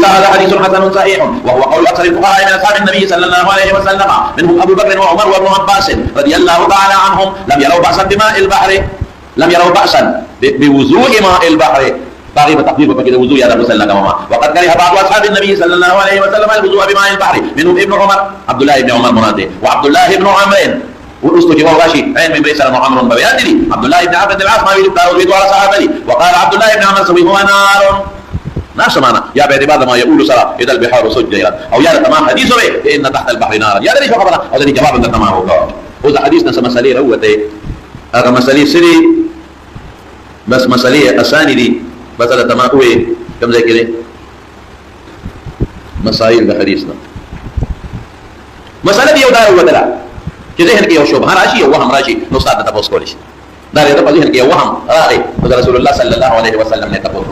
هذا حديث حسن صحيح وهو قول اكثر الفقهاء من اصحاب النبي صلى الله عليه وسلم منهم ابو بكر وعمر وابن عباس رضي الله تعالى عنهم لم يروا بأسا بماء البحر، لم يروا بأسا بوضوء ماء البحر. باقي بتقدير بكده وضوء يا رب صلى الله عليه وسلم. وقد كره بعض اصحاب النبي صلى الله عليه وسلم الوضوء بماء البحر منهم ابن عمر، عبد الله بن عمر منادي، وعبد الله بن عمرو والأسطى جواب راشي عين من بيسر محمد بيادري عبد الله بن عبد العاص ما يريد تاويل على صحابه. وقال عبد الله بن عمر سوي هو نار نار سمانا يا بعد بعد ما يقول سرى اذا البحار سجيرت او يا تمام حديثه به ان تحت البحر نارا يا دري خبرنا هذا جواب انت تمام هو حديثنا مسألة هو هذا مسألة سري بس مسألة اساني دي بس هذا تمام هو كم زي كده مسائل بحديثنا مسألة دي ودار ودلا كذا هنك يو شوب هراشي وهم راشي نصاد تبوس كولش دار يدا بدي هنك وهم راي رسول الله صلى الله عليه وسلم نے تبوس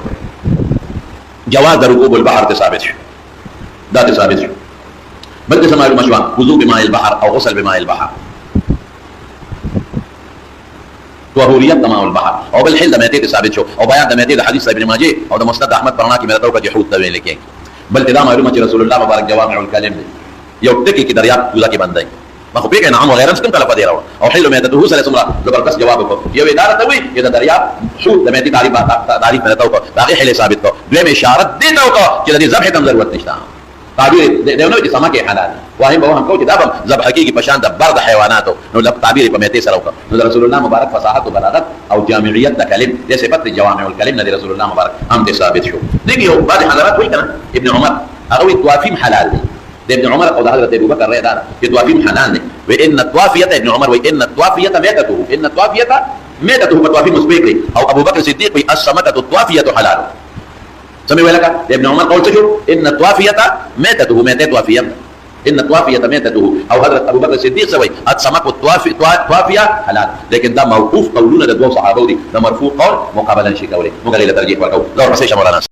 جواز ركوب البحر ثابت ده ثابت بل سماع المشوى وضوء بماء البحر او غسل بماء البحر طهورية ماء البحر او بالحل ده ميتي ثابت شو او بيان ده ميتي حديث ابن ماجه او ده مسند احمد برنا کی میرا تو کا جحود توین لکھیں بل تدا معلومه رسول الله مبارک جوامع الكلم یو تکی کی دریاب پوزا کی بندای ما خو بيك نعم وغيرها مسكن كلا فديرا او حلو ما تدوس على سمرا لو بس جوابك يو اداره توي اذا دريا حوت لما تي تعريف من توقع باقي حل ثابت تو دوم اشاره دي توقع كده دي ذبح كم ضرورت نشتا تعبير ده نو دي سمكه حلال واهم بوهم كوت دابم ذبح حقيقي بشان ده برد حيواناته نو لا تعبير بميتي سروك نو رسول الله مبارك فصاحه وبلاغه او جامعيه الكلم دي صفات الجوامع والكلم دي رسول الله مبارك ام دي ثابت شو دي بعد حضرات وين ابن عمر اروي توافيم حلال دي ابن عمر او حضرت ابو بكر رضي الله يتوافيم حلال وان الطوافيه ابن عمر وان الطوافيه ميتته ان الطوافيه ميتته فتوافي مسبيقي او ابو بكر الصديق السمكه الطوافيه حلال سمي ولك ابن عمر قول تشوف ان الطوافيه ميتته ميتته طوافيه ان الطوافيه ميتته او حضرت ابو بكر الصديق سوي السمك الطوافيه حلال لكن ده موقوف قولنا ده دو صحابه دي ده مرفوع قول مقابلا شيء قولي مو قليل ترجيح والقول لو رسيش مولانا